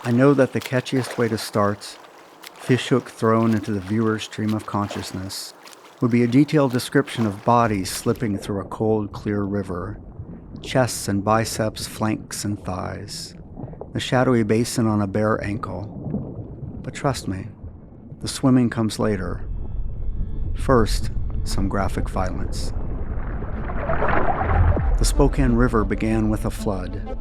I know that the catchiest way to start, fishhook thrown into the viewer's stream of consciousness, would be a detailed description of bodies slipping through a cold, clear river, chests and biceps, flanks and thighs, the shadowy basin on a bare ankle. But trust me, the swimming comes later. First, some graphic violence. The Spokane River began with a flood,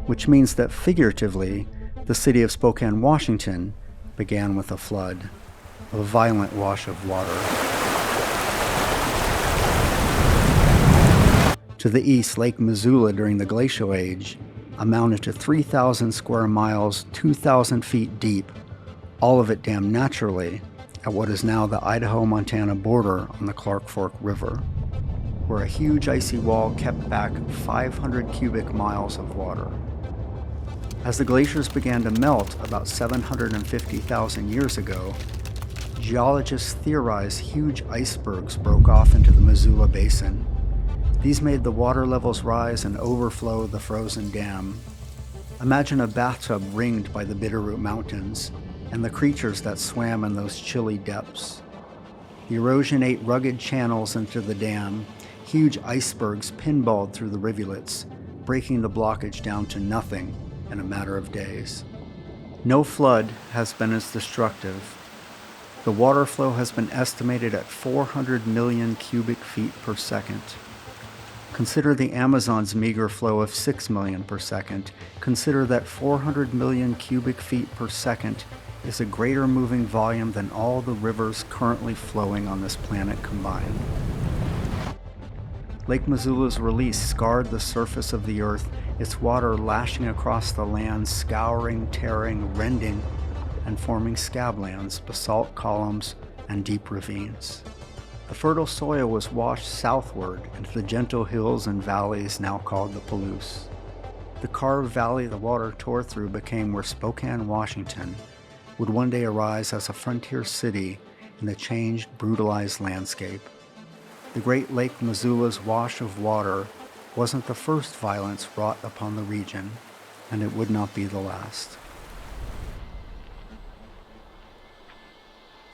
which means that figuratively, the city of Spokane, Washington, began with a flood, a violent wash of water. To the east, Lake Missoula during the Glacial Age amounted to 3,000 square miles, 2,000 feet deep, all of it dammed naturally at what is now the Idaho-Montana border on the Clark Fork River, where a huge icy wall kept back 500 cubic miles of water. As the glaciers began to melt about 750,000 years ago, geologists theorize huge icebergs broke off into the Missoula Basin. These made the water levels rise and overflow the frozen dam. Imagine a bathtub ringed by the Bitterroot Mountains and the creatures that swam in those chilly depths. The erosion ate rugged channels into the dam. Huge icebergs pinballed through the rivulets, breaking the blockage down to nothing in a matter of days. No flood has been as destructive. The water flow has been estimated at 400 million cubic feet per second. Consider the Amazon's meager flow of 6 million per second. Consider that 400 million cubic feet per second is a greater moving volume than all the rivers currently flowing on this planet combined. Lake Missoula's release scarred the surface of the earth, its water lashing across the land, scouring, tearing, rending, and forming scablands, basalt columns, and deep ravines. The fertile soil was washed southward into the gentle hills and valleys now called the Palouse. The carved valley the water tore through became where Spokane, Washington, would one day arise as a frontier city in the changed, brutalized landscape. The Great Lake Missoula's wash of water wasn't the first violence wrought upon the region, and it would not be the last.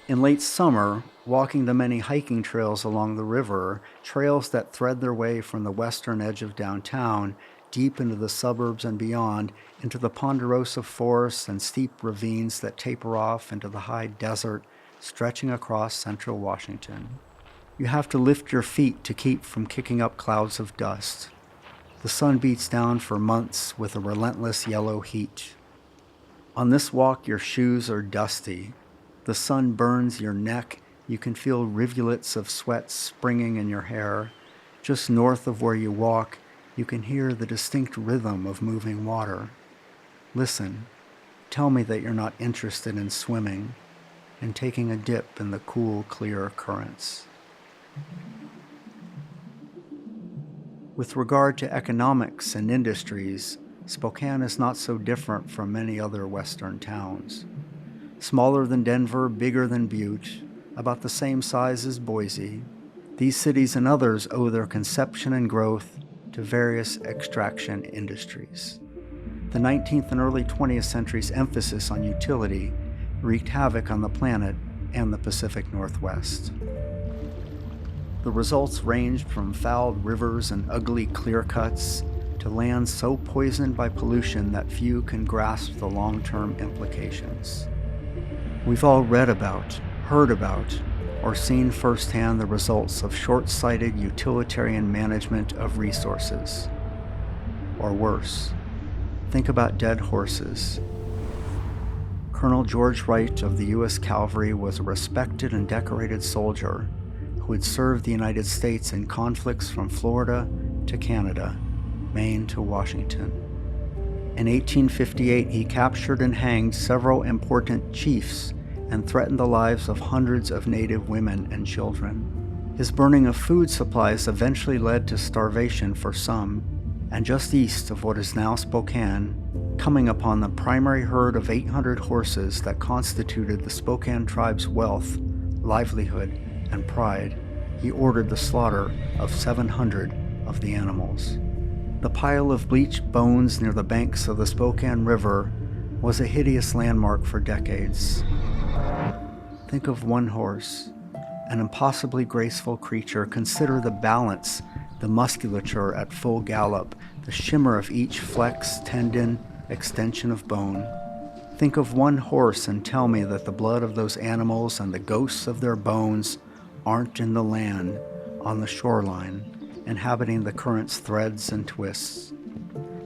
In late summer, walking the many hiking trails along the river, trails that thread their way from the western edge of downtown, deep into the suburbs and beyond, into the ponderosa forests and steep ravines that taper off into the high desert stretching across central Washington. You have to lift your feet to keep from kicking up clouds of dust. The sun beats down for months with a relentless yellow heat. On this walk, your shoes are dusty. The sun burns your neck. You can feel rivulets of sweat springing in your hair. Just north of where you walk, you can hear the distinct rhythm of moving water. Listen, tell me that you're not interested in swimming and taking a dip in the cool, clear currents. With regard to economics and industries, Spokane is not so different from many other western towns. Smaller than Denver, bigger than Butte, about the same size as Boise, these cities and others owe their conception and growth to various extraction industries. The 19th and early 20th century's emphasis on utility wreaked havoc on the planet and the Pacific Northwest. The results ranged from fouled rivers and ugly clear-cuts to lands so poisoned by pollution that few can grasp the long-term implications. We've all read about, heard about, or seen firsthand the results of short-sighted utilitarian management of resources. Or worse, think about dead horses. Colonel George Wright of the U.S. Cavalry was a respected and decorated soldier who had served the United States in conflicts from Florida to Canada, Maine to Washington. In 1858, he captured and hanged several important chiefs and threatened the lives of hundreds of Native women and children. His burning of food supplies eventually led to starvation for some, and just east of what is now Spokane, coming upon the primary herd of 800 horses that constituted the Spokane tribe's wealth, livelihood, and pride, he ordered the slaughter of 700 of the animals. The pile of bleached bones near the banks of the Spokane River was a hideous landmark for decades. Think of one horse, an impossibly graceful creature. Consider the balance, the musculature at full gallop, the shimmer of each flex, tendon, extension of bone. Think of one horse and tell me that the blood of those animals and the ghosts of their bones aren't in the land, on the shoreline, inhabiting the current's threads and twists.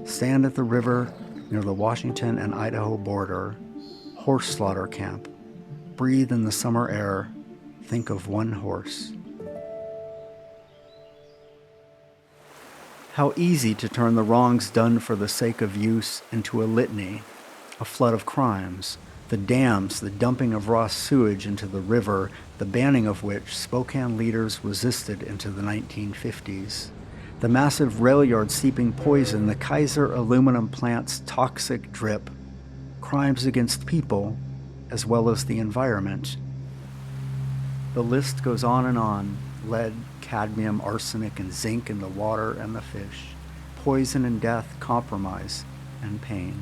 Stand at the river near the Washington and Idaho border, horse slaughter camp. Breathe in the summer air. Think of one horse. How easy to turn the wrongs done for the sake of use into a litany, a flood of crimes, the dams, the dumping of raw sewage into the river, the banning of which Spokane leaders resisted into the 1950s. The massive rail yard seeping poison, the Kaiser aluminum plant's toxic drip, crimes against people as well as the environment. The list goes on and on. Lead, cadmium, arsenic, and zinc in the water and the fish. Poison and death, compromise and pain.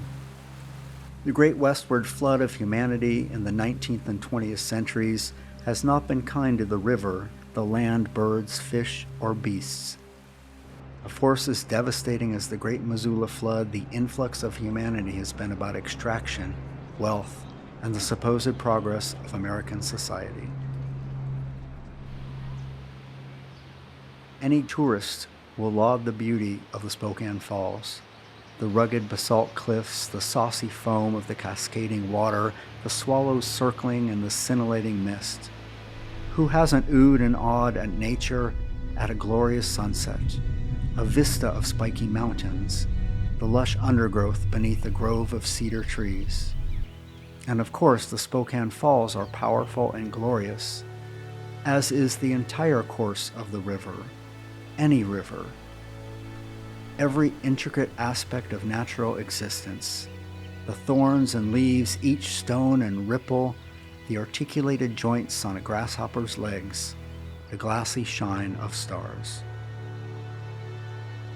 The great westward flood of humanity in the 19th and 20th centuries has not been kind to the river, the land, birds, fish, or beasts. A force as devastating as the Great Missoula Flood, the influx of humanity has been about extraction, wealth, and the supposed progress of American society. Any tourist will laud the beauty of the Spokane Falls. The rugged basalt cliffs, the saucy foam of the cascading water, the swallows circling in the scintillating mist. Who hasn't oohed and awed at nature at a glorious sunset? A vista of spiky mountains, the lush undergrowth beneath a grove of cedar trees. And of course, the Spokane Falls are powerful and glorious, as is the entire course of the river, any river. Every intricate aspect of natural existence, the thorns and leaves, each stone and ripple, the articulated joints on a grasshopper's legs, the glassy shine of stars.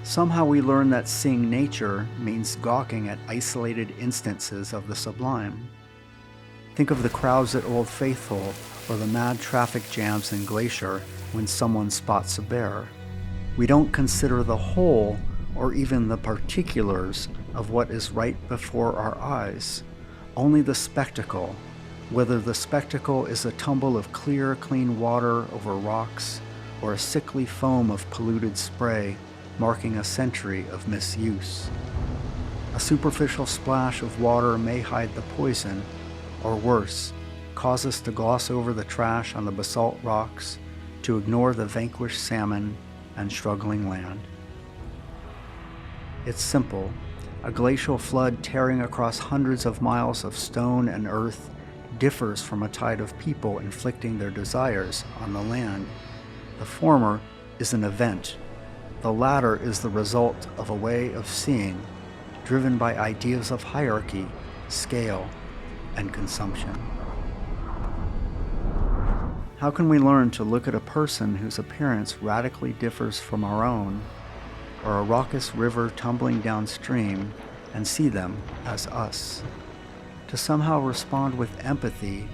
Somehow we learn that seeing nature means gawking at isolated instances of the sublime. Think of the crowds at Old Faithful or the mad traffic jams in Glacier when someone spots a bear. We don't consider the whole or even the particulars of what is right before our eyes, only the spectacle, whether the spectacle is a tumble of clear, clean water over rocks or a sickly foam of polluted spray marking a century of misuse. A superficial splash of water may hide the poison, or worse, cause us to gloss over the trash on the basalt rocks, to ignore the vanquished salmon and struggling land. It's simple. A glacial flood tearing across hundreds of miles of stone and earth differs from a tide of people inflicting their desires on the land. The former is an event. The latter is the result of a way of seeing, driven by ideas of hierarchy, scale, and consumption. How can we learn to look at a person whose appearance radically differs from our own, or a raucous river tumbling downstream, and see them as us? To somehow respond with empathy,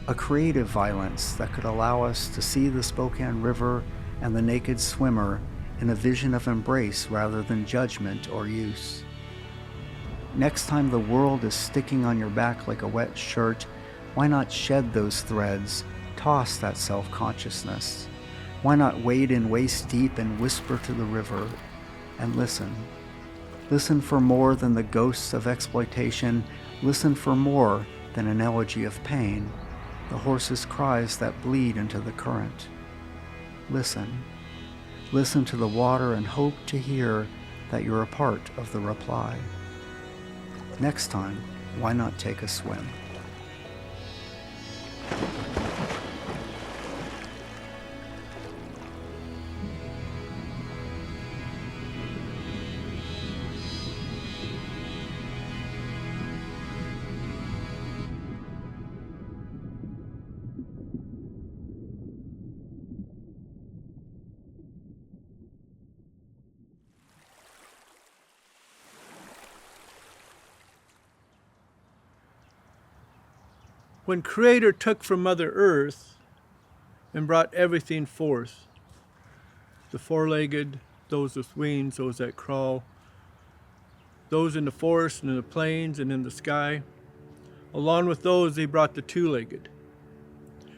a creative violence that could allow us to see the Spokane River and the naked swimmer in a vision of embrace rather than judgment or use. Next time the world is sticking on your back like a wet shirt, why not shed those threads, toss that self-consciousness? Why not wade in waist deep and whisper to the river and listen? Listen for more than the ghosts of exploitation. Listen for more than an elegy of pain, the horse's cries that bleed into the current. Listen. Listen to the water and hope to hear that you're a part of the reply. Next time, why not take a swim? when Creator took from Mother Earth and brought everything forth, the four-legged, those with wings, those that crawl, those in the forest and in the plains and in the sky, along with those, they brought the two-legged.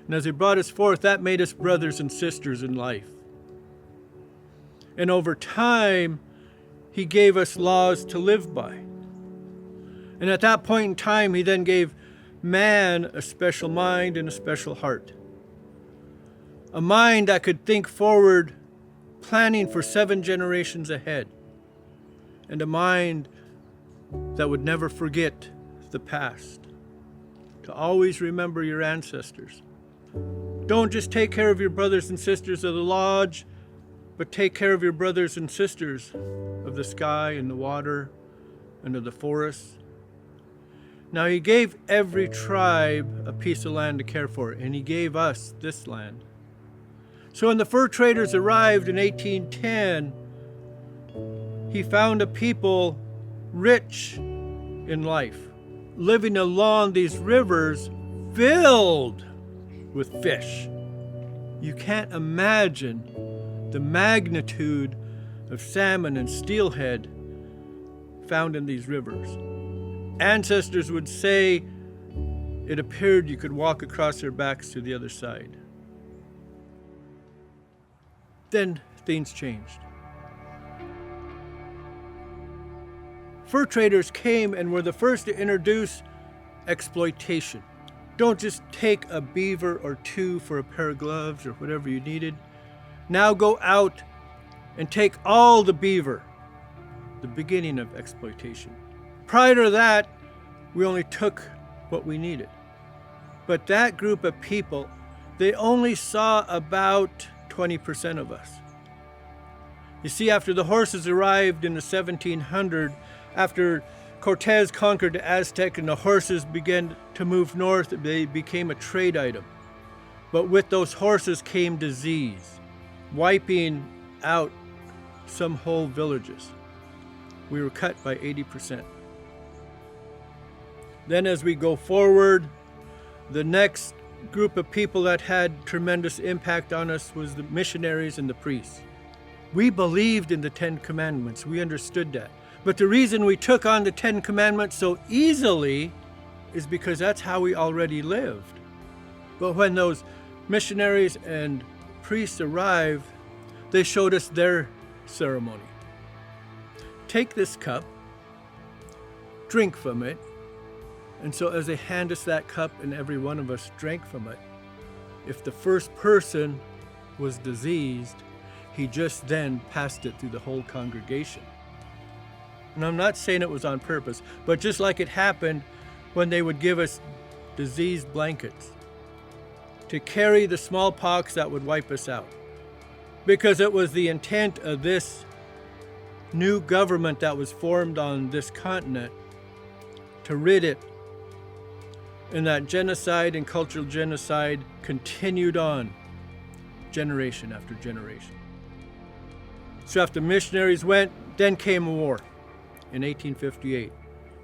And as he brought us forth, that made us brothers and sisters in life. And over time, he gave us laws to live by. And at that point in time, he then gave man a special mind and a special heart. A mind that could think forward, planning for 7 generations ahead. And a mind that would never forget the past. To always remember your ancestors. Don't just take care of your brothers and sisters of the lodge, but take care of your brothers and sisters of the sky and the water and of the forest. Now he gave every tribe a piece of land to care for, and he gave us this land. So when the fur traders arrived in 1810, he found a people rich in life, living along these rivers filled with fish. You can't imagine the magnitude of salmon and steelhead found in these rivers. Ancestors would say it appeared you could walk across their backs to the other side. Then things changed. Fur traders came and were the first to introduce exploitation. Don't just take a beaver or 2 for a pair of gloves or whatever you needed. Now go out and take all the beaver, the beginning of exploitation. Prior to that, we only took what we needed. But that group of people, they only saw about 20% of us. You see, after the horses arrived in the 1700s, after Cortez conquered the Aztec and the horses began to move north, they became a trade item. But with those horses came disease, wiping out some whole villages. We were cut by 80%. Then as we go forward, the next group of people that had tremendous impact on us was the missionaries and the priests. We believed in the 10 Commandments. We understood that. But the reason we took on the 10 Commandments so easily is because that's how we already lived. But when those missionaries and priests arrived, they showed us their ceremony. Take this cup, drink from it, and so as they hand us that cup and every one of us drank from it, if the first person was diseased, he just then passed it through the whole congregation. And I'm not saying it was on purpose, but just like it happened when they would give us diseased blankets to carry the smallpox that would wipe us out. Because it was the intent of this new government that was formed on this continent to rid it. And that genocide and cultural genocide continued on generation after generation. So after missionaries went, then came a war in 1858.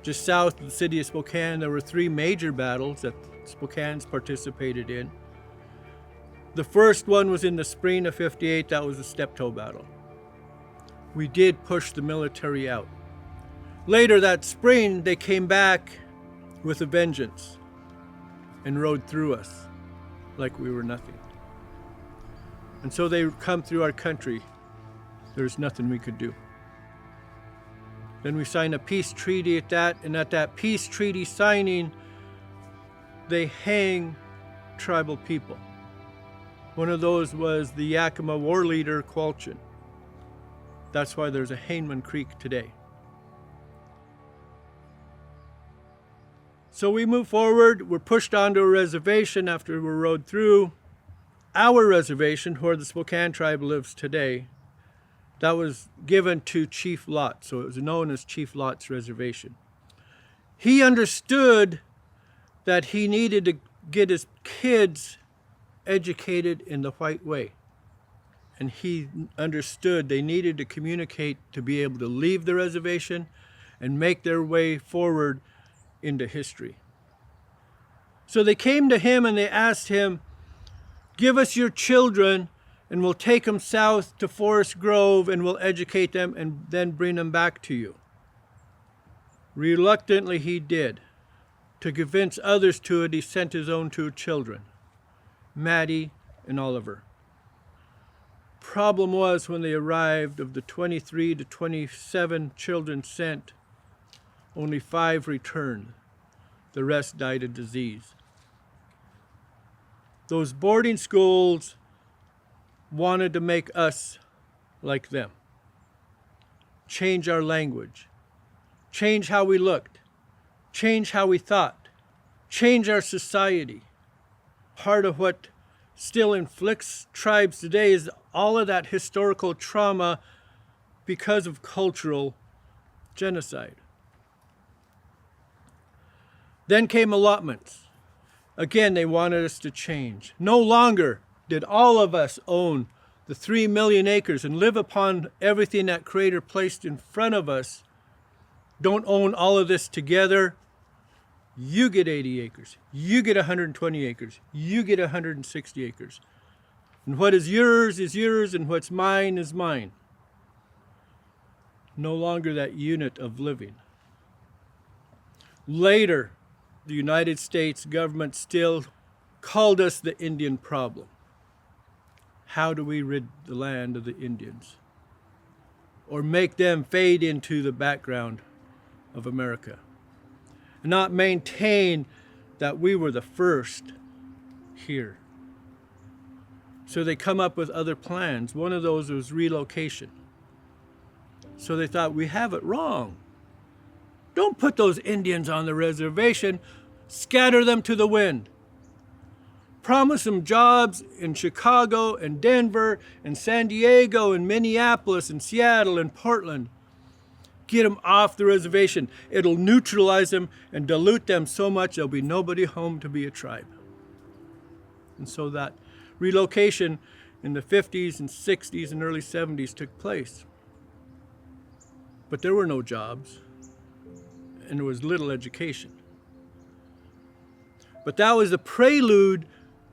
Just south of the city of Spokane, there were 3 major battles that Spokane's participated in. The first one was in the spring of 58, that was the Steptoe battle. We did push the military out. Later that spring, they came back with a vengeance and rode through us like we were nothing. And so they come through our country. There's nothing we could do. Then we signed a peace treaty at that, and at that peace treaty signing, they hang tribal people. One of those was the Yakima war leader, Qualchin. That's why there's a Hayman Creek today. So we move forward, we're pushed onto a reservation after we rode through. Our reservation, where the Spokane Tribe lives today, that was given to Chief Lot, so it was known as Chief Lot's Reservation. He understood that he needed to get his kids educated in the white way. And he understood they needed to communicate to be able to leave the reservation and make their way forward into history. So they came to him and they asked him, give us your children and we'll take them south to Forest Grove and we'll educate them and then bring them back to you. Reluctantly he did. To convince others to it, he sent his own 2 children, Maddie and Oliver. Problem was, when they arrived, of the 23 to 27 children sent, only 5 returned. The rest died of disease. Those boarding schools wanted to make us like them. Change our language. Change how we looked. Change how we thought. Change our society. Part of what still inflicts tribes today is all of that historical trauma because of cultural genocide. Then came allotments. Again, they wanted us to change. No longer did all of us own the 3 million acres and live upon everything that Creator placed in front of us. Don't own all of this together. You get 80 acres. You get 120 acres. You get 160 acres. And what is yours, and what's mine is mine. No longer that unit of living. Later, the United States government still called us the Indian problem. How do we rid the land of the Indians? Or make them fade into the background of America? And not maintain that we were the first here. So they come up with other plans. One of those was relocation. So they thought, we have it wrong. Don't put those Indians on the reservation. Scatter them to the wind. Promise them jobs in Chicago and Denver and San Diego and Minneapolis and Seattle and Portland. Get them off the reservation. It'll neutralize them and dilute them so much there'll be nobody home to be a tribe. And so that relocation in the 50s and 60s and early 70s took place. But there were no jobs and there was little education. But that was the prelude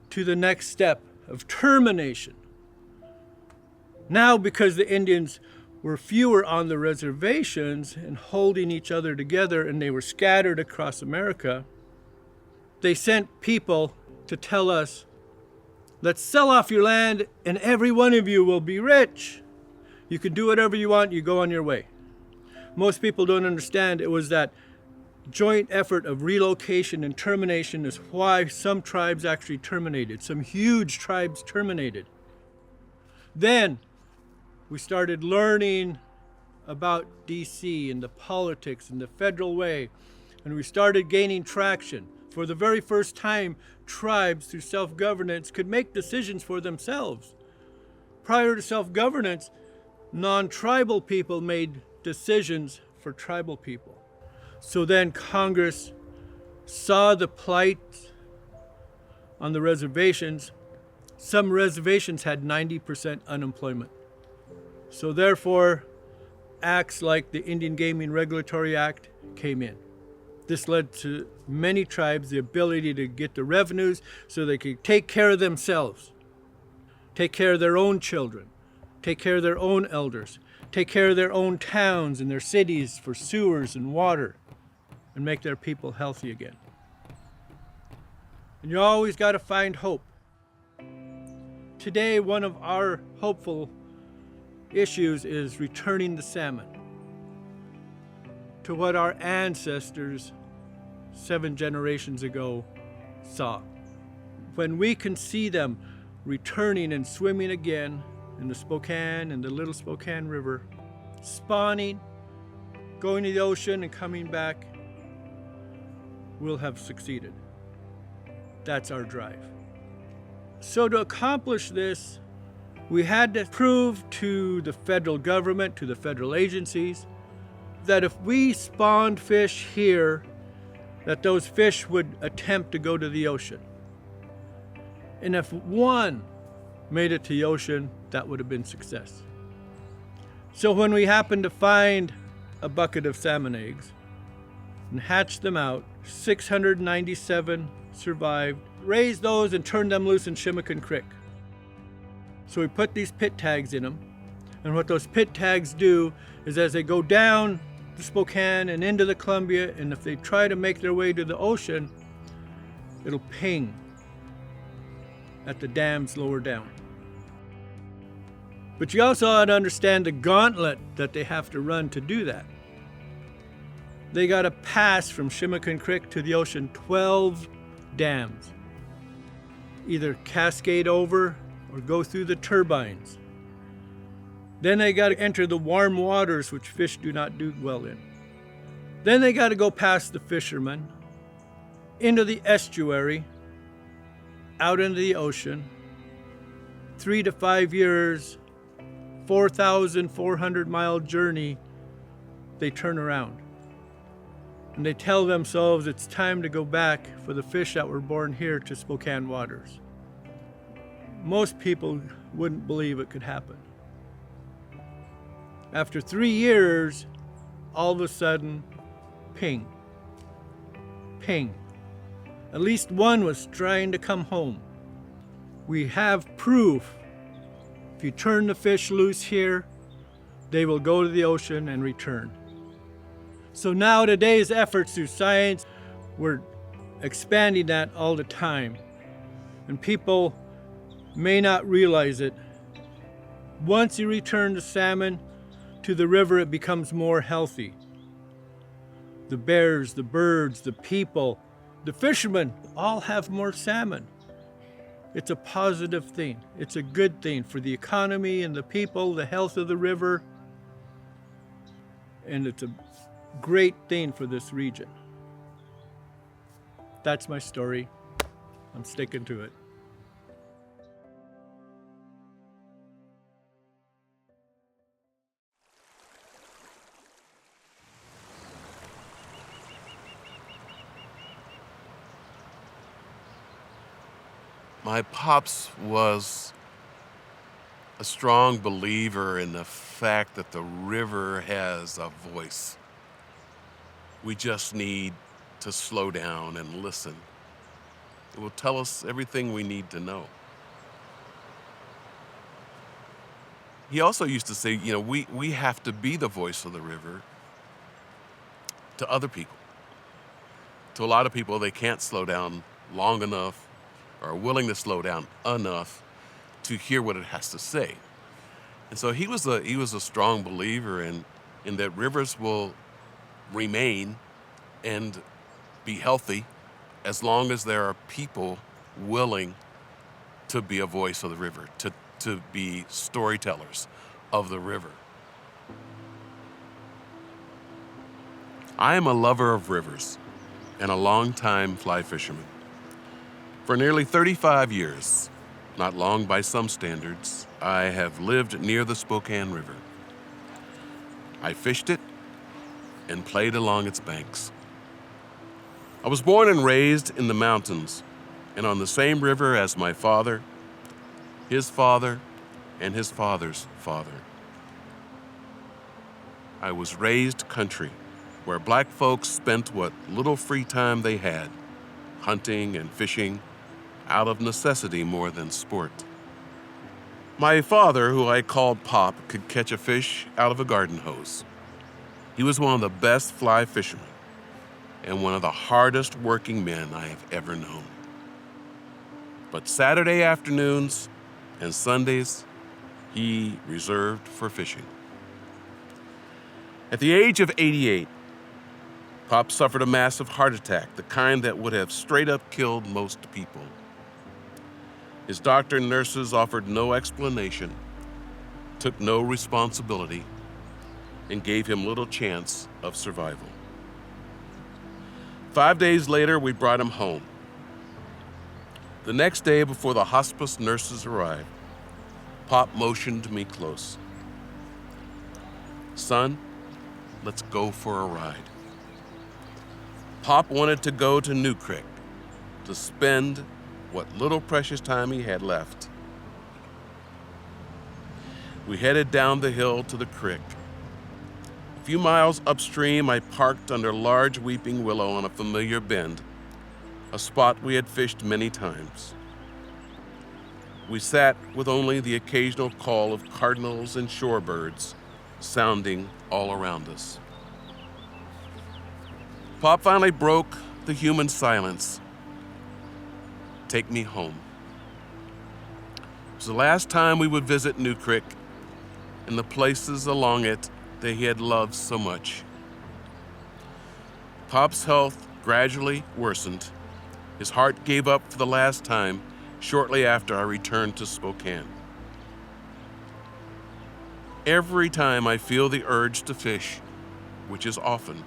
to the next step of termination. Now, because the Indians were fewer on the reservations and holding each other together, and they were scattered across America, they sent people to tell us, let's sell off your land and every one of you will be rich. You can do whatever you want, you go on your way. Most people don't understand it was that joint effort of relocation and termination is why some tribes actually terminated. Some huge tribes terminated. Then we started learning about DC and the politics and the federal way, and we started gaining traction. For the very first time, tribes through self-governance could make decisions for themselves. Prior to self-governance, non-tribal people made decisions for tribal people. So then Congress saw the plight on the reservations. Some reservations had 90% unemployment. So therefore, acts like the Indian Gaming Regulatory Act came in. This led to many tribes the ability to get the revenues so they could take care of themselves, take care of their own children, take care of their own elders, take care of their own towns and their cities for sewers and water, and make their people healthy again. And you always got to find hope. Today, one of our hopeful issues is returning the salmon to what our ancestors 7 generations ago saw. When we can see them returning and swimming again in the Spokane and the Little Spokane River, spawning, going to the ocean and coming back, we'll have succeeded. That's our drive. So to accomplish this, we had to prove to the federal government, to the federal agencies, that if we spawned fish here, that those fish would attempt to go to the ocean. And if one made it to the ocean, that would have been success. So when we happened to find a bucket of salmon eggs, and hatched them out. 697 survived. Raised those and turned them loose in Shimmican Creek. So we put these pit tags in them. And what those pit tags do is as they go down the Spokane and into the Columbia, and if they try to make their way to the ocean, it'll ping at the dams lower down. But you also ought to understand the gauntlet that they have to run to do that. They got to pass from Shimmican Creek to the ocean 12 dams. Either cascade over or go through the turbines. Then they got to enter the warm waters, which fish do not do well in. Then they got to go past the fishermen, into the estuary, out into the ocean. 3 to 5 years, 4,400-mile journey, they turn around. And they tell themselves it's time to go back for the fish that were born here to Spokane waters. Most people wouldn't believe it could happen. After 3 years, all of a sudden, ping, ping. At least one was trying to come home. We have proof. If you turn the fish loose here, they will go to the ocean and return. So now today's efforts through science, we're expanding that all the time. And people may not realize it. Once you return the salmon to the river, it becomes more healthy. The bears, the birds, the people, the fishermen all have more salmon. It's a positive thing. It's a good thing for the economy and the people, the health of the river. And it's a great thing for this region. That's my story. I'm sticking to it. My pops was a strong believer in the fact that the river has a voice. We just need to slow down and listen. It will tell us everything we need to know. He also used to say, we have to be the voice of the river to other people. To a lot of people, they can't slow down long enough or are willing to slow down enough to hear what it has to say. And so he was a strong believer in that rivers will remain and be healthy as long as there are people willing to be a voice of the river, to be storytellers of the river. I am a lover of rivers and a longtime fly fisherman. For nearly 35 years, not long by some standards, I have lived near the Spokane River. I fished it and played along its banks. I was born and raised in the mountains and on the same river as my father, his father, and his father's father. I was raised country, where black folks spent what little free time they had, hunting and fishing, out of necessity more than sport. My father, who I called Pop, could catch a fish out of a garden hose. He was one of the best fly fishermen and one of the hardest working men I have ever known. But Saturday afternoons and Sundays, he reserved for fishing. At the age of 88, Pop suffered a massive heart attack, the kind that would have straight up killed most people. His doctor and nurses offered no explanation, took no responsibility, and gave him little chance of survival. 5 days later, we brought him home. The next day, before the hospice nurses arrived, Pop motioned me close. "Son, let's go for a ride." Pop wanted to go to New Creek to spend what little precious time he had left. We headed down the hill to the creek. few miles upstream, I parked under large weeping willow on a familiar bend, a spot we had fished many times. We sat with only the occasional call of cardinals and shorebirds sounding all around us. Pop finally broke the human silence. Take me home. It was the last time we would visit New Creek and the places along it that he had loved so much. Pop's health gradually worsened. His heart gave up for the last time shortly after I returned to Spokane. Every time I feel the urge to fish, which is often,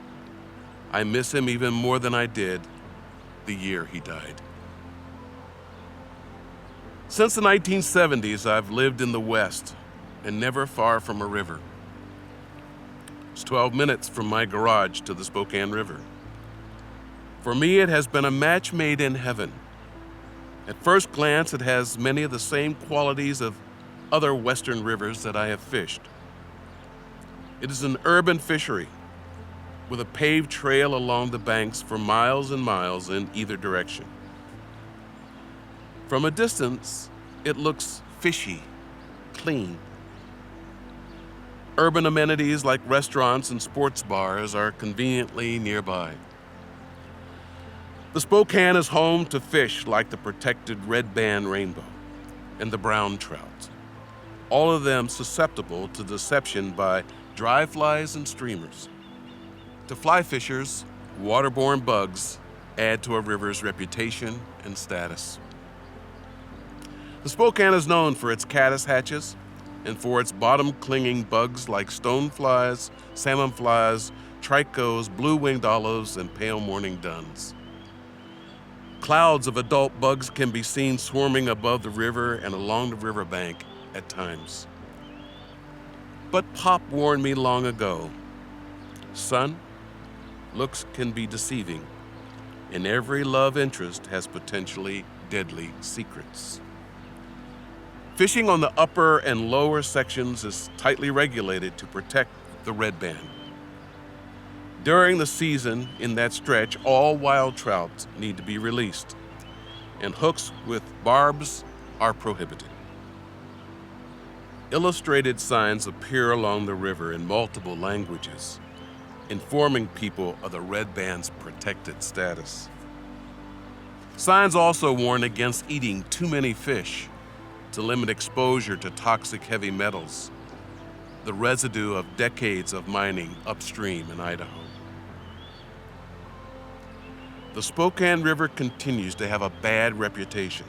I miss him even more than I did the year he died. Since the 1970s, I've lived in the West and never far from a river. It's 12 minutes from my garage to the Spokane River. For me, it has been a match made in heaven. At first glance, it has many of the same qualities of other Western rivers that I have fished. It is an urban fishery with a paved trail along the banks for miles and miles in either direction. From a distance, it looks fishy, clean. Urban amenities like restaurants and sports bars are conveniently nearby. The Spokane is home to fish like the protected red band rainbow and the brown trout, all of them susceptible to deception by dry flies and streamers. To fly fishers, waterborne bugs add to a river's reputation and status. The Spokane is known for its caddis hatches and for its bottom-clinging bugs like stoneflies, salmonflies, trichos, blue-winged olives, and pale morning duns. Clouds of adult bugs can be seen swarming above the river and along the riverbank at times. But Pop warned me long ago, son, looks can be deceiving, and every love interest has potentially deadly secrets. Fishing on the upper and lower sections is tightly regulated to protect the red band. During the season in that stretch, all wild trout need to be released, and hooks with barbs are prohibited. Illustrated signs appear along the river in multiple languages, informing people of the red band's protected status. Signs also warn against eating too many fish to limit exposure to toxic heavy metals, the residue of decades of mining upstream in Idaho. The Spokane River continues to have a bad reputation.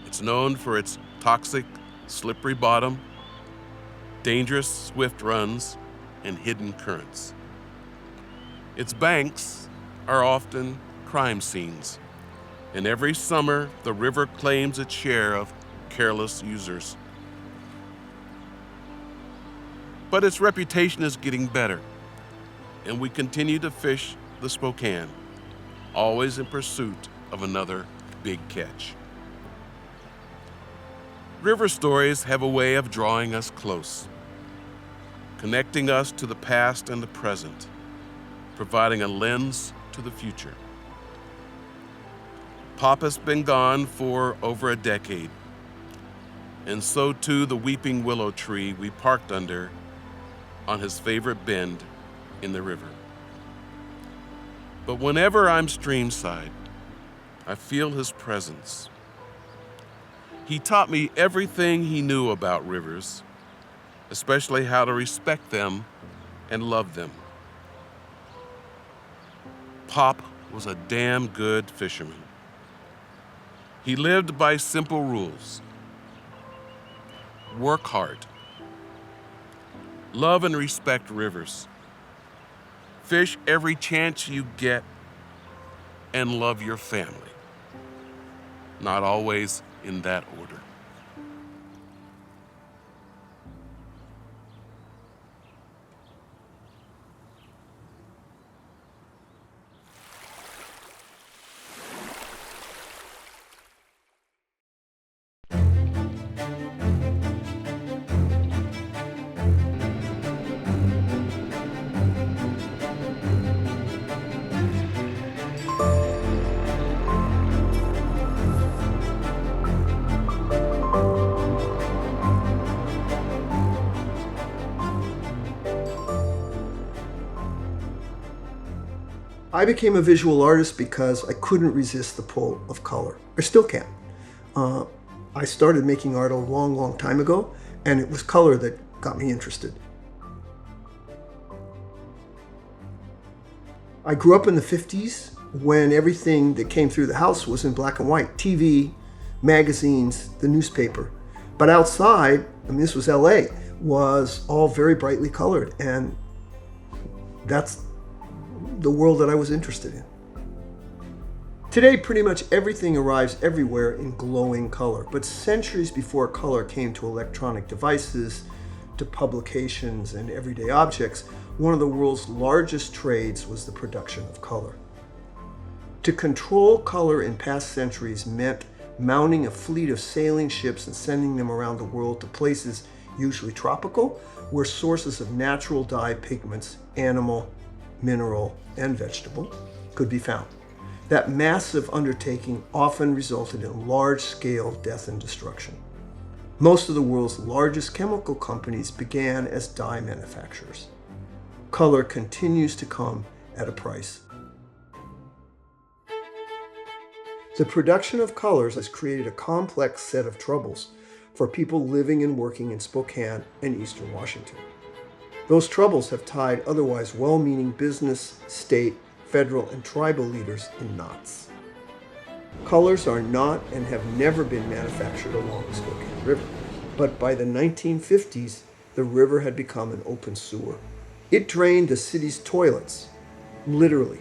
It's known for its toxic, slippery bottom, dangerous swift runs, and hidden currents. Its banks are often crime scenes, and every summer the river claims its share of careless users. But its reputation is getting better, and we continue to fish the Spokane, always in pursuit of another big catch. River stories have a way of drawing us close, connecting us to the past and the present, providing a lens to the future. Pop has been gone for over a decade, and so too the weeping willow tree we parked under on his favorite bend in the river. But whenever I'm streamside, I feel his presence. He taught me everything he knew about rivers, especially how to respect them and love them. Pop was a damn good fisherman. He lived by simple rules. Work hard. Love and respect rivers. Fish every chance you get, and love your family. Not always in that order. I became a visual artist because I couldn't resist the pull of color. I still can't. I started making art a long, long time ago, and it was color that got me interested. I grew up in the 50s when everything that came through the house was in black and white. TV, magazines, the newspaper. But outside, this was LA, was all very brightly colored, and that's the world that I was interested in. Today, pretty much everything arrives everywhere in glowing color, but centuries before color came to electronic devices, to publications and everyday objects, one of the world's largest trades was the production of color. To control color in past centuries meant mounting a fleet of sailing ships and sending them around the world to places, usually tropical, where sources of natural dye pigments, animal, mineral, and vegetable, could be found. That massive undertaking often resulted in large-scale death and destruction. Most of the world's largest chemical companies began as dye manufacturers. Color continues to come at a price. The production of colors has created a complex set of troubles for people living and working in Spokane and Eastern Washington. Those troubles have tied otherwise well-meaning business, state, federal, and tribal leaders in knots. Colors are not and have never been manufactured along the Spokane River, but by the 1950s, the river had become an open sewer. It drained the city's toilets, literally,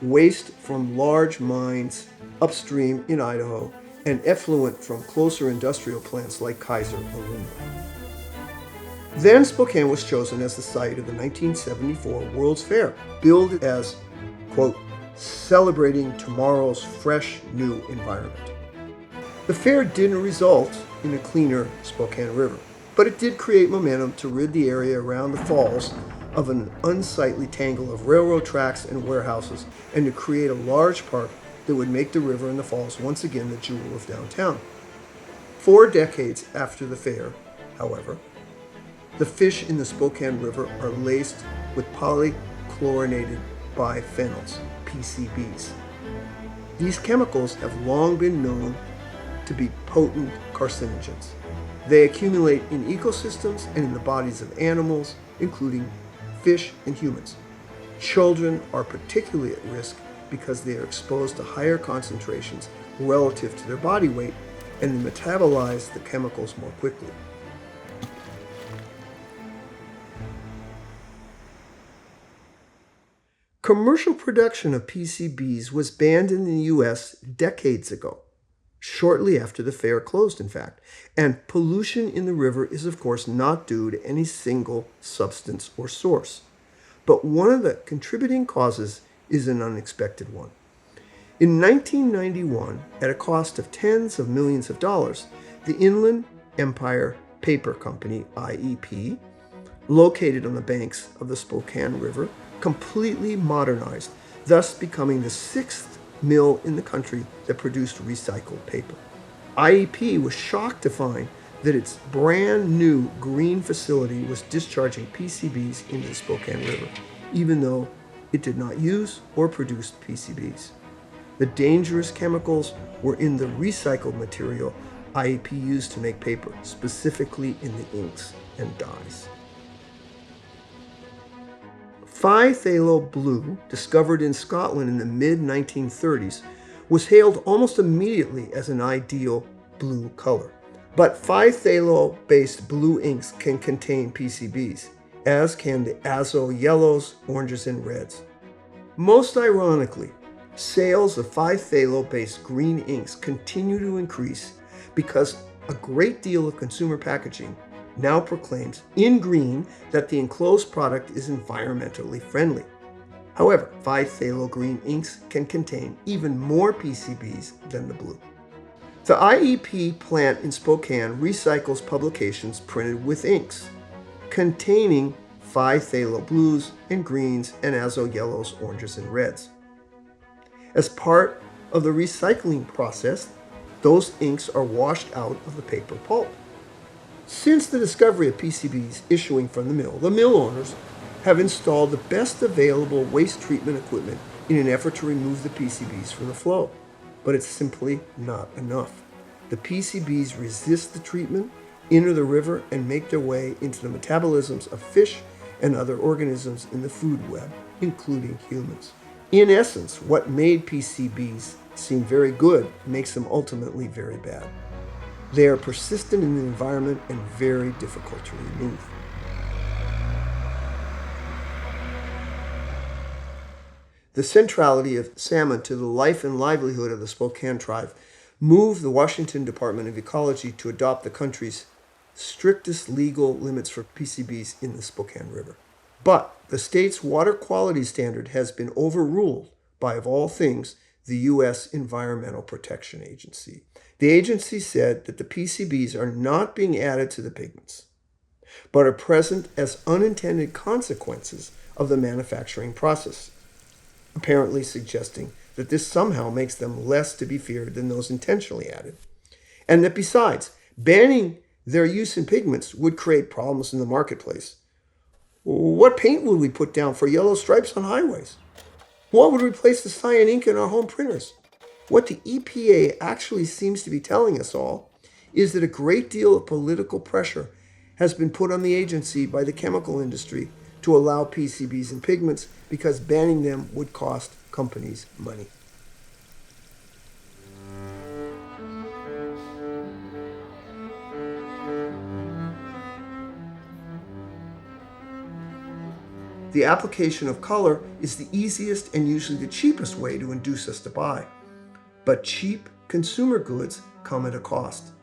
waste from large mines upstream in Idaho, and effluent from closer industrial plants like Kaiser Aluminum. Then Spokane was chosen as the site of the 1974 World's Fair, billed as, quote, celebrating tomorrow's fresh new environment. The fair didn't result in a cleaner Spokane River, but it did create momentum to rid the area around the falls of an unsightly tangle of railroad tracks and warehouses, and to create a large park that would make the river and the falls once again the jewel of downtown. 4 decades after the fair, however, the fish in the Spokane River are laced with polychlorinated biphenyls, PCBs. These chemicals have long been known to be potent carcinogens. They accumulate in ecosystems and in the bodies of animals, including fish and humans. Children are particularly at risk because they are exposed to higher concentrations relative to their body weight, and they metabolize the chemicals more quickly. Commercial production of PCBs was banned in the US decades ago, shortly after the fair closed, in fact, and pollution in the river is of course not due to any single substance or source. But one of the contributing causes is an unexpected one. In 1991, at a cost of tens of millions of dollars, the Inland Empire Paper Company, IEP, located on the banks of the Spokane River, completely modernized, thus becoming the 6th mill in the country that produced recycled paper. IEP was shocked to find that its brand new green facility was discharging PCBs into the Spokane River, even though it did not use or produce PCBs. The dangerous chemicals were in the recycled material IEP used to make paper, specifically in the inks and dyes. Phthalo blue, discovered in Scotland in the mid-1930s, was hailed almost immediately as an ideal blue color. But phthalo-based blue inks can contain PCBs, as can the azo yellows, oranges, and reds. Most ironically, sales of phthalo-based green inks continue to increase because a great deal of consumer packaging now proclaims in green that the enclosed product is environmentally friendly. However, phthalo green inks can contain even more PCBs than the blue. The IEP plant in Spokane recycles publications printed with inks containing phthalo blues and greens and azo yellows, oranges, and reds. As part of the recycling process, those inks are washed out of the paper pulp. Since the discovery of PCBs issuing from the mill owners have installed the best available waste treatment equipment in an effort to remove the PCBs from the flow. But it's simply not enough. The PCBs resist the treatment, enter the river, and make their way into the metabolisms of fish and other organisms in the food web, including humans. In essence, what made PCBs seem very good makes them ultimately very bad. They are persistent in the environment and very difficult to remove. The centrality of salmon to the life and livelihood of the Spokane tribe moved the Washington Department of Ecology to adopt the country's strictest legal limits for PCBs in the Spokane River. But the state's water quality standard has been overruled by, of all things, the U.S. Environmental Protection Agency. The agency said that the PCBs are not being added to the pigments, but are present as unintended consequences of the manufacturing process, apparently suggesting that this somehow makes them less to be feared than those intentionally added. And that besides, banning their use in pigments would create problems in the marketplace. What paint would we put down for yellow stripes on highways? What would replace the cyan ink in our home printers? What the EPA actually seems to be telling us all is that a great deal of political pressure has been put on the agency by the chemical industry to allow PCBs and pigments because banning them would cost companies money. The application of color is the easiest and usually the cheapest way to induce us to buy. But cheap consumer goods come at a cost.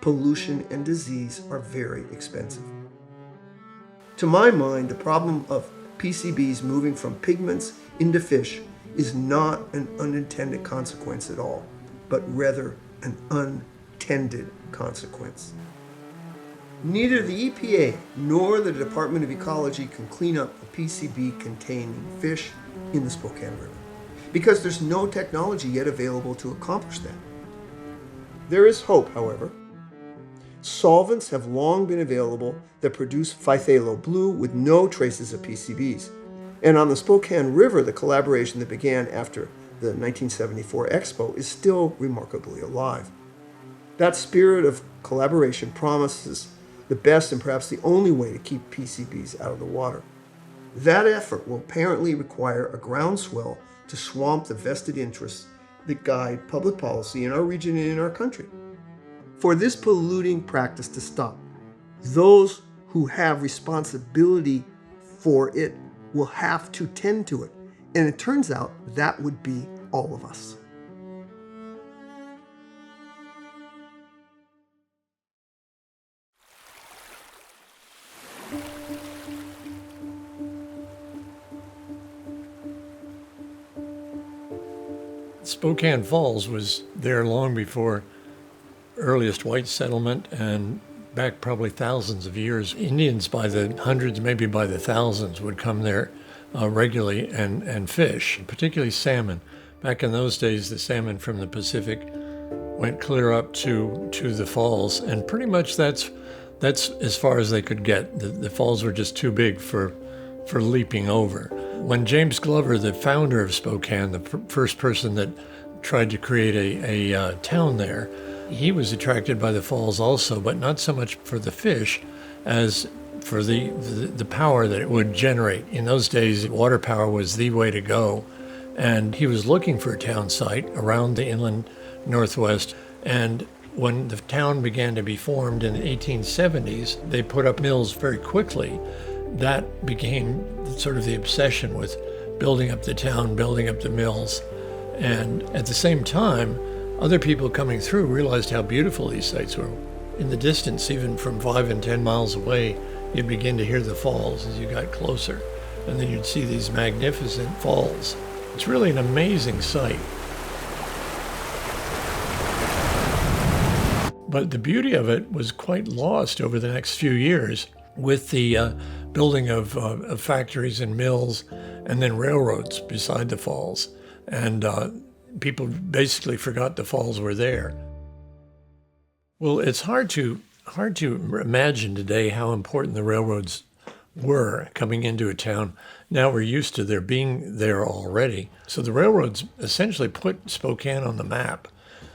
Pollution and disease are very expensive. To my mind, the problem of PCBs moving from pigments into fish is not an unintended consequence at all, but rather an untended consequence. Neither the EPA nor the Department of Ecology can clean up the PCB-containing fish in the Spokane River, because there's no technology yet available to accomplish that. There is hope, however. Solvents have long been available that produce phthalo blue with no traces of PCBs. And on the Spokane River, the collaboration that began after the 1974 Expo is still remarkably alive. That spirit of collaboration promises the best and perhaps the only way to keep PCBs out of the water. That effort will apparently require a groundswell to swamp the vested interests that guide public policy in our region and in our country. For this polluting practice to stop, those who have responsibility for it will have to tend to it. And it turns out that would be all of us. Spokane Falls was there long before earliest white settlement, and back probably thousands of years. Indians by the hundreds, maybe by the thousands, would come there regularly and fish, particularly salmon. Back in those days, the salmon from the Pacific went clear up to the falls, and pretty much that's as far as they could get. The falls were just too big for leaping over. When James Glover, the founder of Spokane, the first person that tried to create a town there, he was attracted by the falls also, but not so much for the fish as for the power that it would generate. In those days, water power was the way to go, and he was looking for a town site around the inland Northwest. And when the town began to be formed in the 1870s, they put up mills very quickly. That became sort of the obsession with building up the town, building up the mills. And at the same time, other people coming through realized how beautiful these sites were. In the distance, even from 5 and 10 miles away, you'd begin to hear the falls as you got closer. And then you'd see these magnificent falls. It's really an amazing sight. But the beauty of it was quite lost over the next few years with the building of factories and mills and then railroads beside the falls. And people basically forgot the falls were there. Well, it's hard to imagine today how important the railroads were coming into a town. Now we're used to their being there already. So the railroads essentially put Spokane on the map,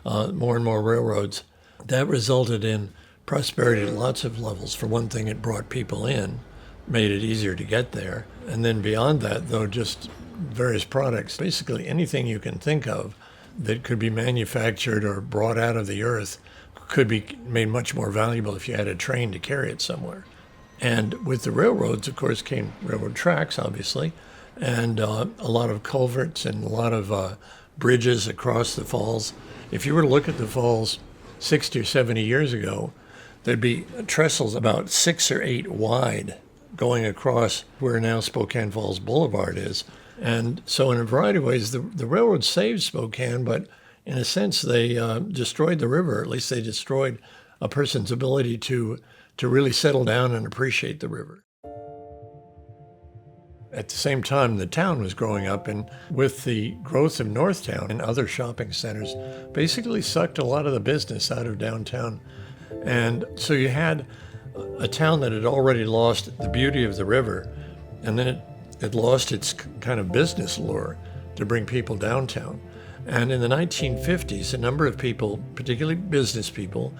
more and more railroads. That resulted in prosperity at lots of levels. For one thing, it brought people in, made it easier to get there. And then beyond that, though, just various products, basically anything you can think of that could be manufactured or brought out of the earth could be made much more valuable if you had a train to carry it somewhere. And with the railroads, of course, came railroad tracks, obviously, and a lot of culverts and a lot of bridges across the falls. If you were to look at the falls 60 or 70 years ago, there'd be trestles about 6 or 8 wide going across where now Spokane Falls Boulevard is. And so in a variety of ways, the railroad saved Spokane, but in a sense, they destroyed the river. At least they destroyed a person's ability to really settle down and appreciate the river. At the same time, the town was growing up, and with the growth of Northtown and other shopping centers, basically sucked a lot of the business out of downtown. And so you had a town that had already lost the beauty of the river, and then it lost its kind of business lure to bring people downtown. And in the 1950s, a number of people, particularly business people,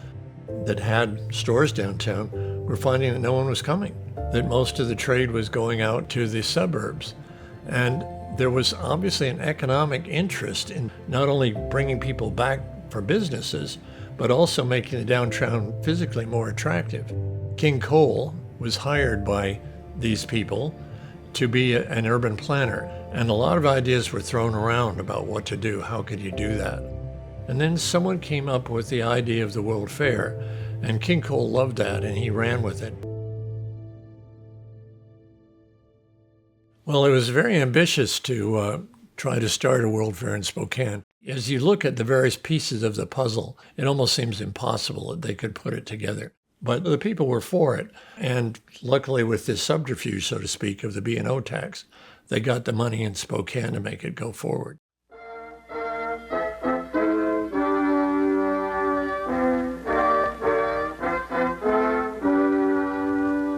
that had stores downtown were finding that no one was coming, that most of the trade was going out to the suburbs. And there was obviously an economic interest in not only bringing people back for businesses, but also making the downtown physically more attractive. King Cole was hired by these people to be an urban planner, and a lot of ideas were thrown around about what to do. How could you do that? And then someone came up with the idea of the World Fair, and King Cole loved that, and he ran with it. Well, it was very ambitious to try to start a World Fair in Spokane. As you look at the various pieces of the puzzle, it almost seems impossible that they could put it together. But the people were for it, and luckily with this subterfuge, so to speak, of the B&O tax, they got the money in Spokane to make it go forward.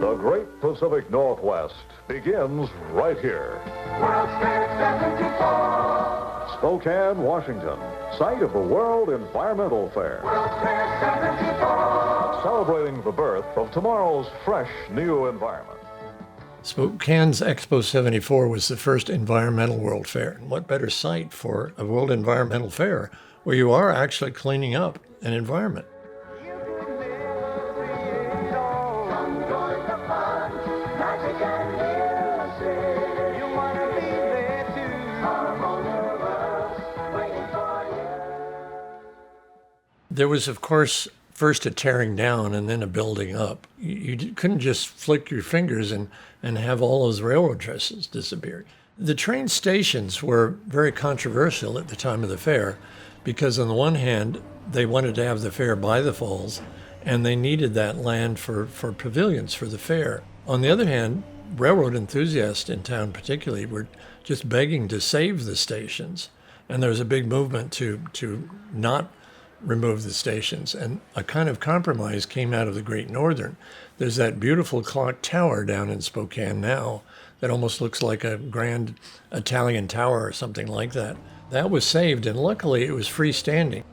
The Great Pacific Northwest begins right here. World's Fair 74. Spokane, Washington, site of the World Environmental Fair. World's Fair 74. Celebrating the birth of tomorrow's fresh new environment. Spokane's Expo 74 was the first environmental World Fair. And what better site for a World Environmental Fair where you are actually cleaning up an environment? There was, of course, first a tearing down and then a building up. You couldn't just flick your fingers and have all those railroad trestles disappear. The train stations were very controversial at the time of the fair because on the one hand, they wanted to have the fair by the falls and they needed that land for pavilions for the fair. On the other hand, railroad enthusiasts in town particularly were just begging to save the stations. And there was a big movement to not remove the stations, and a kind of compromise came out of the Great Northern. There's that beautiful clock tower down in Spokane now that almost looks like a grand Italian tower or something like that. That was saved, and luckily it was freestanding.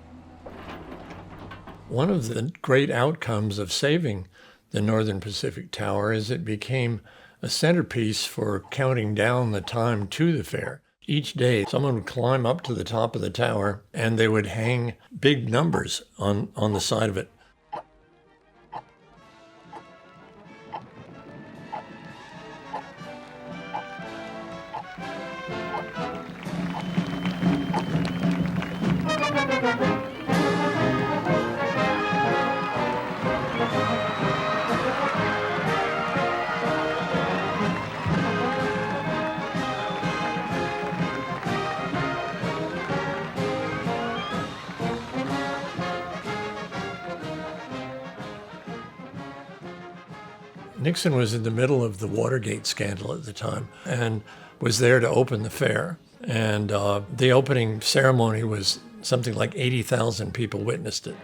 One of the great outcomes of saving the Northern Pacific Tower is it became a centerpiece for counting down the time to the fair. Each day, someone would climb up to the top of the tower and they would hang big numbers on the side of it. Nixon was in the middle of the Watergate scandal at the time and was there to open the fair. And the opening ceremony was something like 80,000 people witnessed it.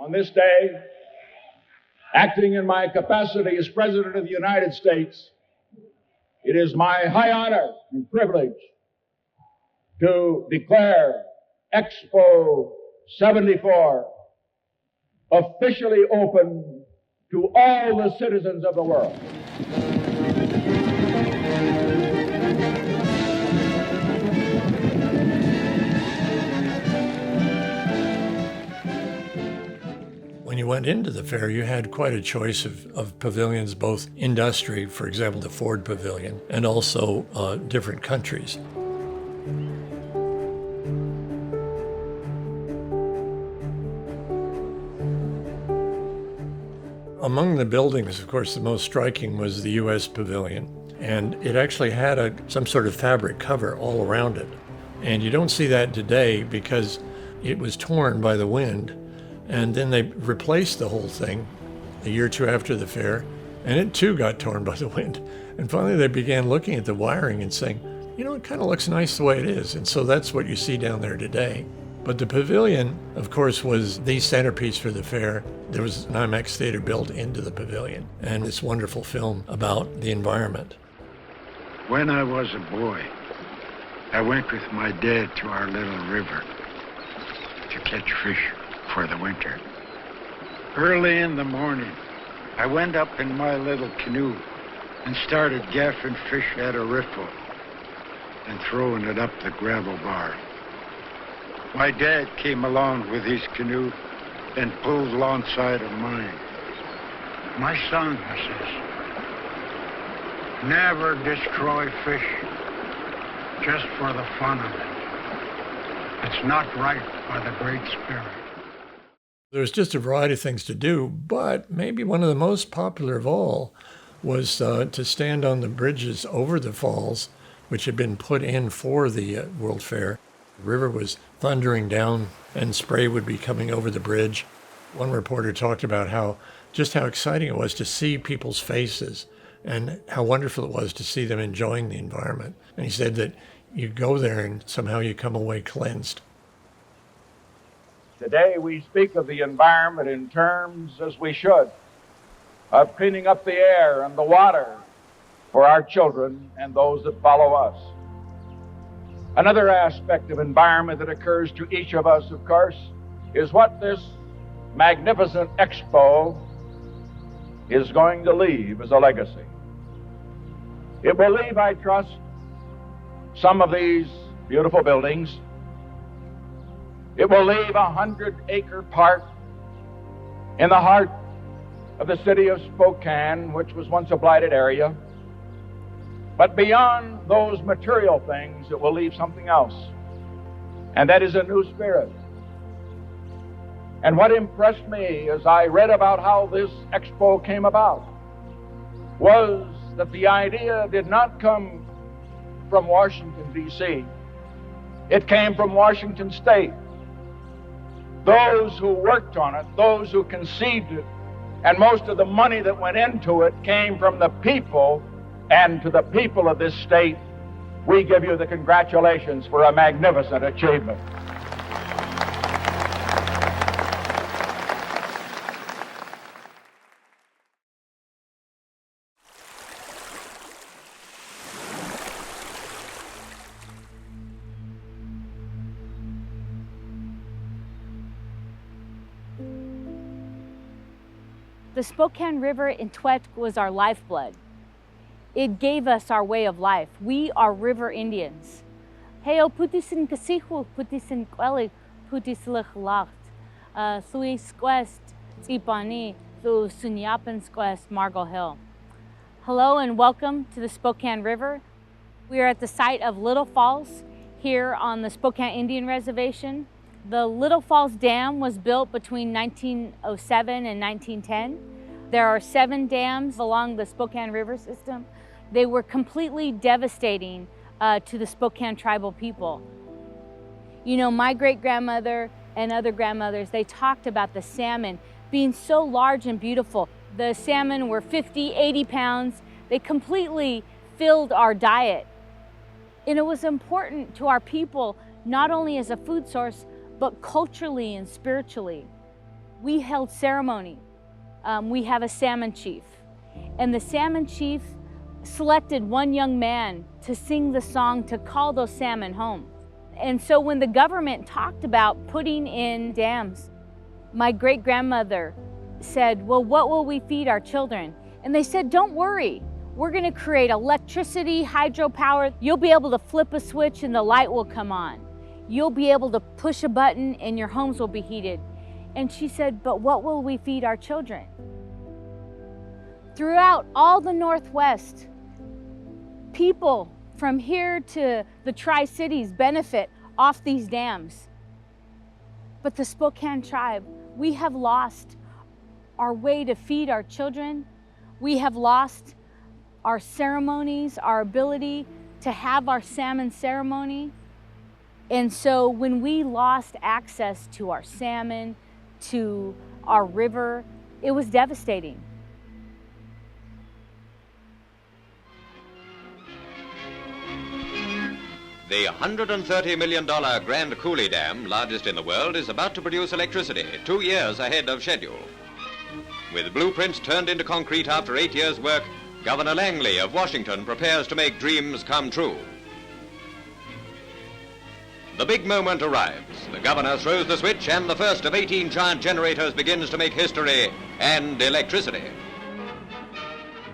on this day, acting in my capacity as President of the United States, it is my high honor and privilege to declare Expo 74 officially open to all the citizens of the world. When you went into the fair, you had quite a choice of pavilions, both industry, for example, the Ford Pavilion, and also different countries. Among the buildings, of course, the most striking was the U.S. Pavilion, and it actually had some sort of fabric cover all around it. And you don't see that today because it was torn by the wind. And then they replaced the whole thing a year or two after the fair, and it too got torn by the wind. And finally they began looking at the wiring and saying, you know, it kind of looks nice the way it is. And so that's what you see down there today. But the pavilion, of course, was the centerpiece for the fair. There was an IMAX theater built into the pavilion and this wonderful film about the environment. When I was a boy, I went with my dad to our little river to catch fish for the winter. Early in the morning, I went up in my little canoe and started gaffing fish at a riffle and throwing it up the gravel bar. My dad came along with his canoe and pulled alongside of mine. My son, I says, never destroy fish just for the fun of it. It's not right by the Great Spirit. There was just a variety of things to do, but maybe one of the most popular of all was to stand on the bridges over the falls, which had been put in for the World Fair. The river was thundering down and spray would be coming over the bridge. One reporter talked about just how exciting it was to see people's faces and how wonderful it was to see them enjoying the environment. And he said that you go there and somehow you come away cleansed. Today we speak of the environment in terms, as we should, of cleaning up the air and the water for our children and those that follow us. Another aspect of environment that occurs to each of us, of course, is what this magnificent expo is going to leave as a legacy. It will leave, I trust, some of these beautiful buildings. It will leave a 100-acre park in the heart of the city of Spokane, which was once a blighted area. But beyond those material things, it will leave something else, and that is a new spirit. And what impressed me as I read about how this expo came about was that the idea did not come from Washington, D.C. It came from Washington State. Those who worked on it, those who conceived it, and most of the money that went into it came from the people. And to the people of this state, we give you the congratulations for a magnificent achievement. The Spokane River in Tod was our lifeblood. It gave us our way of life. We are river Indians. Heo putisin kasihu putisin kweli putislich lacht. Sui squest tipani thu sunyapan squest Margo Hill. Hello and welcome to the Spokane River. We are at the site of Little Falls here on the Spokane Indian Reservation. The Little Falls Dam was built between 1907 and 1910. There are 7 dams along the Spokane River system. They were completely devastating to the Spokane Tribal people. You know, my great-grandmother and other grandmothers, they talked about the salmon being so large and beautiful. The salmon were 50, 80 pounds. They completely filled our diet. And it was important to our people, not only as a food source, but culturally and spiritually. we held ceremony. We have a salmon chief, and the salmon chief selected one young man to sing the song to call those salmon home. And so when the government talked about putting in dams, my great-grandmother said, well, what will we feed our children? And they said, don't worry, we're gonna create electricity, hydropower. You'll be able to flip a switch and the light will come on. You'll be able to push a button and your homes will be heated. And she said, but what will we feed our children? Throughout all the Northwest, people from here to the Tri-Cities benefit off these dams. But the Spokane tribe, we have lost our way to feed our children. We have lost our ceremonies, our ability to have our salmon ceremony. And so when we lost access to our salmon, to our river, it was devastating. The $130 million Grand Coulee Dam, largest in the world, is about to produce electricity 2 years ahead of schedule. With blueprints turned into concrete after 8 years' work, Governor Langley of Washington prepares to make dreams come true. The big moment arrives. The governor throws the switch and the first of 18 giant generators begins to make history and electricity.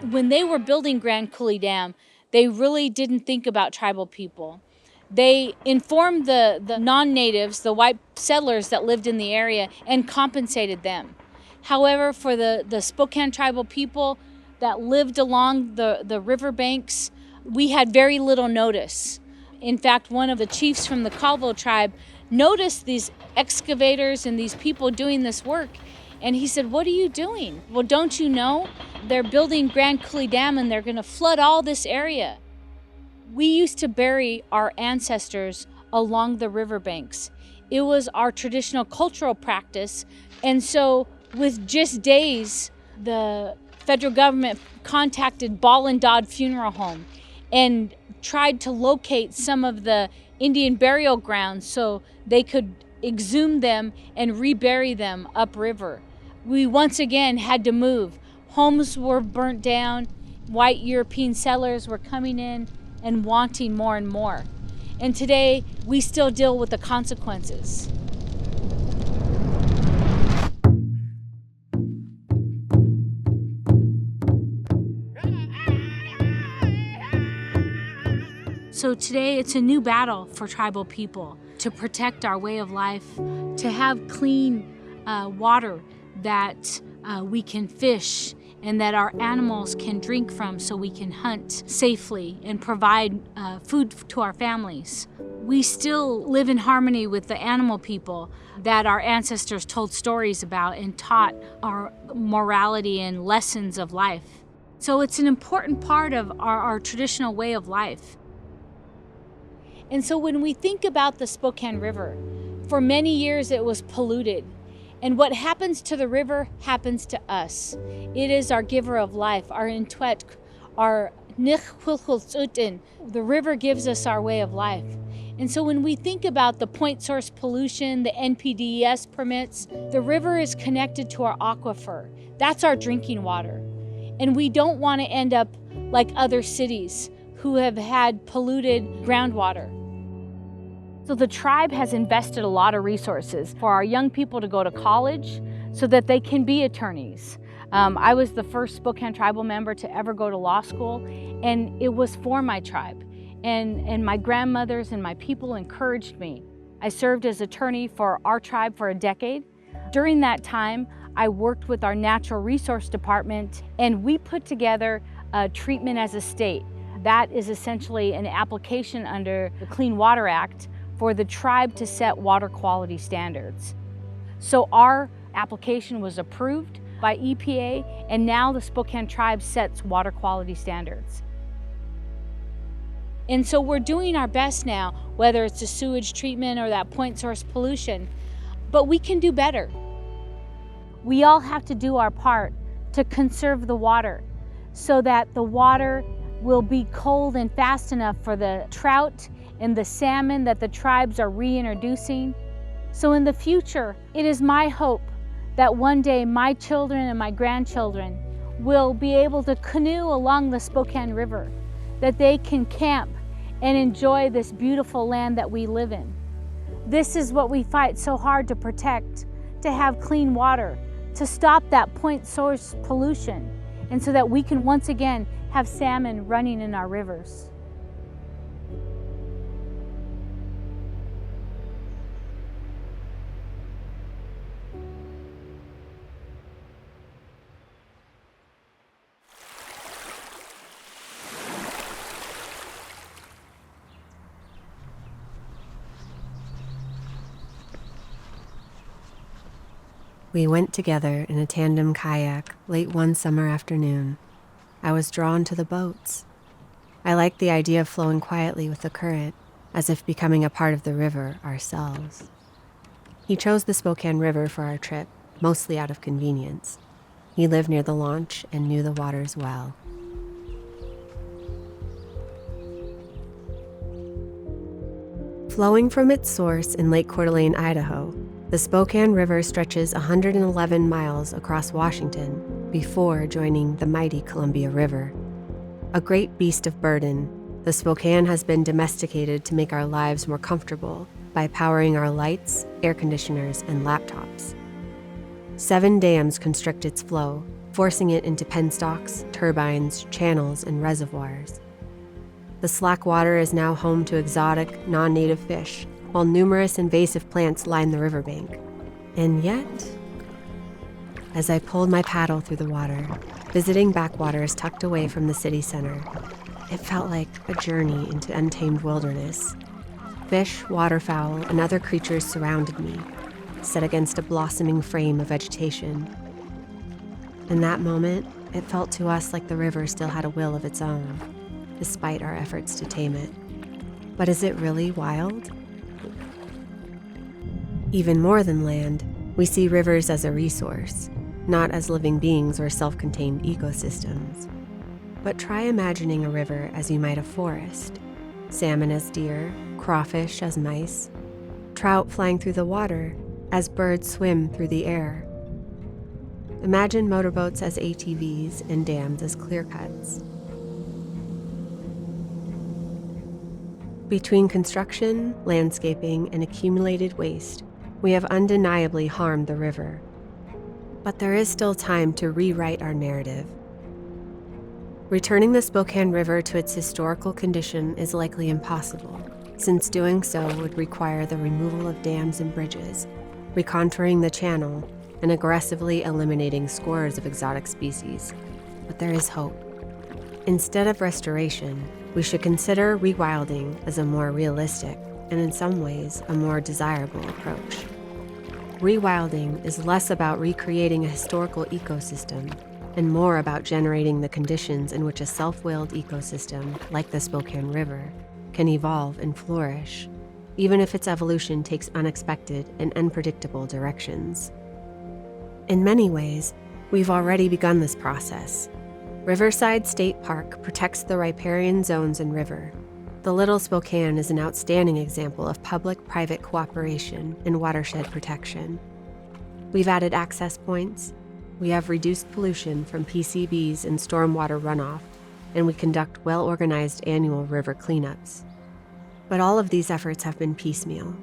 When they were building Grand Coulee Dam, they really didn't think about tribal people. They informed the non-natives, the white settlers that lived in the area, and compensated them. However, for the Spokane tribal people that lived along the riverbanks, we had very little notice. In fact, one of the chiefs from the Colville tribe noticed these excavators and these people doing this work, and he said, what are you doing? Well, don't you know? They're building Grand Coulee Dam and they're gonna flood all this area. We used to bury our ancestors along the riverbanks. It was our traditional cultural practice, and so with just days, the federal government contacted Ball and Dodd Funeral Home and tried to locate some of the Indian burial grounds so they could exhume them and rebury them upriver. We once again had to move. Homes were burnt down. White European settlers were coming in and wanting more and more. And today, we still deal with the consequences. So today it's a new battle for tribal people to protect our way of life, to have clean water that we can fish and that our animals can drink from so we can hunt safely and provide food to our families. We still live in harmony with the animal people that our ancestors told stories about and taught our morality and lessons of life. So it's an important part of our traditional way of life. And so when we think about the Spokane River, for many years it was polluted. And what happens to the river happens to us. It is our giver of life, our intwet, our nichkulchulzutin. The river gives us our way of life. And so when we think about the point source pollution, the NPDES permits, the river is connected to our aquifer. That's our drinking water. And we don't want to end up like other cities who have had polluted groundwater. So the tribe has invested a lot of resources for our young people to go to college so that they can be attorneys. I was the first Spokane Tribal member to ever go to law school, and it was for my tribe. And my grandmothers and my people encouraged me. I served as attorney for our tribe for a decade. During that time, I worked with our natural resource department, and we put together a treatment as a state. That is essentially an application under the Clean Water Act for the tribe to set water quality standards. So our application was approved by EPA, and now the Spokane tribe sets water quality standards. And so we're doing our best now, whether it's the sewage treatment or that point source pollution, but we can do better. We all have to do our part to conserve the water so that the water will be cold and fast enough for the trout and the salmon that the tribes are reintroducing. So in the future, it is my hope that one day my children and my grandchildren will be able to canoe along the Spokane River, that they can camp and enjoy this beautiful land that we live in. This is what we fight so hard to protect, to have clean water, to stop that point source pollution, and so that we can once again have salmon running in our rivers. We went together in a tandem kayak late one summer afternoon. I was drawn to the boats. I liked the idea of flowing quietly with the current, as if becoming a part of the river ourselves. He chose the Spokane River for our trip, mostly out of convenience. He lived near the launch and knew the waters well. Flowing from its source in Lake Coeur d'Alene, Idaho, the Spokane River stretches 111 miles across Washington before joining the mighty Columbia River. A great beast of burden, the Spokane has been domesticated to make our lives more comfortable by powering our lights, air conditioners, and laptops. 7 dams constrict its flow, forcing it into penstocks, turbines, channels, and reservoirs. The slack water is now home to exotic, non-native fish, while numerous invasive plants line the riverbank. And yet, as I pulled my paddle through the water, visiting backwaters tucked away from the city center, it felt like a journey into untamed wilderness. Fish, waterfowl, and other creatures surrounded me, set against a blossoming frame of vegetation. In that moment, it felt to us like the river still had a will of its own, despite our efforts to tame it. But is it really wild? Even more than land, we see rivers as a resource, not as living beings or self-contained ecosystems. But try imagining a river as you might a forest. Salmon as deer, crawfish as mice, trout flying through the water as birds swim through the air. Imagine motorboats as ATVs and dams as clear-cuts. Between construction, landscaping, and accumulated waste, we have undeniably harmed the river. But there is still time to rewrite our narrative. Returning the Spokane River to its historical condition is likely impossible, since doing so would require the removal of dams and bridges, recontouring the channel, and aggressively eliminating scores of exotic species. But there is hope. Instead of restoration, we should consider rewilding as a more realistic and in some ways a more desirable approach. Rewilding is less about recreating a historical ecosystem and more about generating the conditions in which a self-willed ecosystem, like the Spokane River, can evolve and flourish, even if its evolution takes unexpected and unpredictable directions. In many ways, we've already begun this process. Riverside State Park protects the riparian zones and river. The Little Spokane is an outstanding example of public-private cooperation in watershed protection. We've added access points, we have reduced pollution from PCBs and stormwater runoff, and we conduct well-organized annual river cleanups. But all of these efforts have been piecemeal.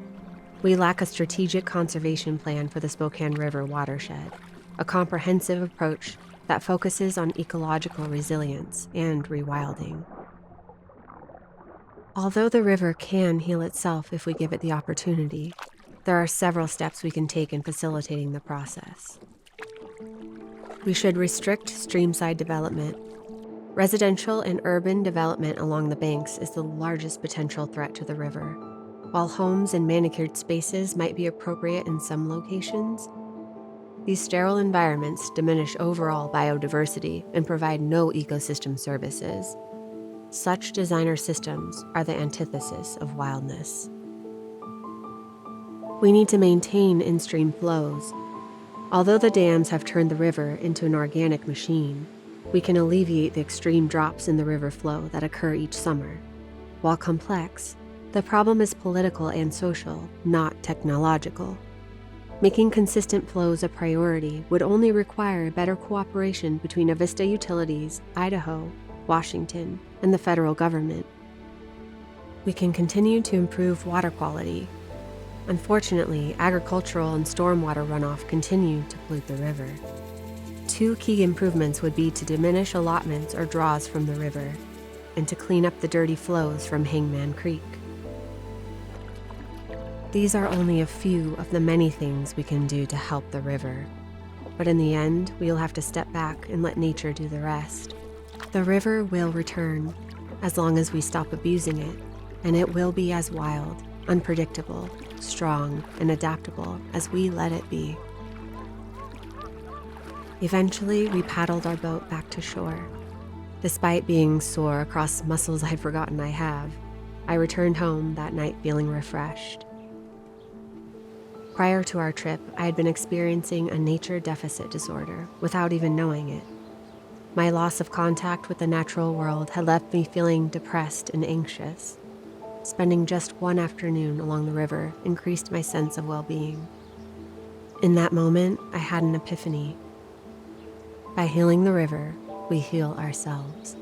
We lack a strategic conservation plan for the Spokane River watershed, a comprehensive approach that focuses on ecological resilience and rewilding. Although the river can heal itself if we give it the opportunity, there are several steps we can take in facilitating the process. We should restrict streamside development. Residential and urban development along the banks is the largest potential threat to the river. While homes and manicured spaces might be appropriate in some locations, these sterile environments diminish overall biodiversity and provide no ecosystem services. Such designer systems are the antithesis of wildness. We need to maintain in-stream flows. Although the dams have turned the river into an organic machine, we can alleviate the extreme drops in the river flow that occur each summer. While complex, the problem is political and social, not technological. Making consistent flows a priority would only require better cooperation between Avista Utilities, Idaho, Washington, and the federal government. We can continue to improve water quality. Unfortunately, agricultural and stormwater runoff continue to pollute the river. Two key improvements would be to diminish allotments or draws from the river, and to clean up the dirty flows from Hangman Creek. These are only a few of the many things we can do to help the river. But in the end, we'll have to step back and let nature do the rest. The river will return, as long as we stop abusing it, and it will be as wild, unpredictable, strong, and adaptable as we let it be. Eventually, we paddled our boat back to shore. Despite being sore across muscles I'd forgotten I have, I returned home that night feeling refreshed. Prior to our trip, I had been experiencing a nature deficit disorder without even knowing it. My loss of contact with the natural world had left me feeling depressed and anxious. Spending just one afternoon along the river increased my sense of well-being. In that moment, I had an epiphany. By healing the river, we heal ourselves.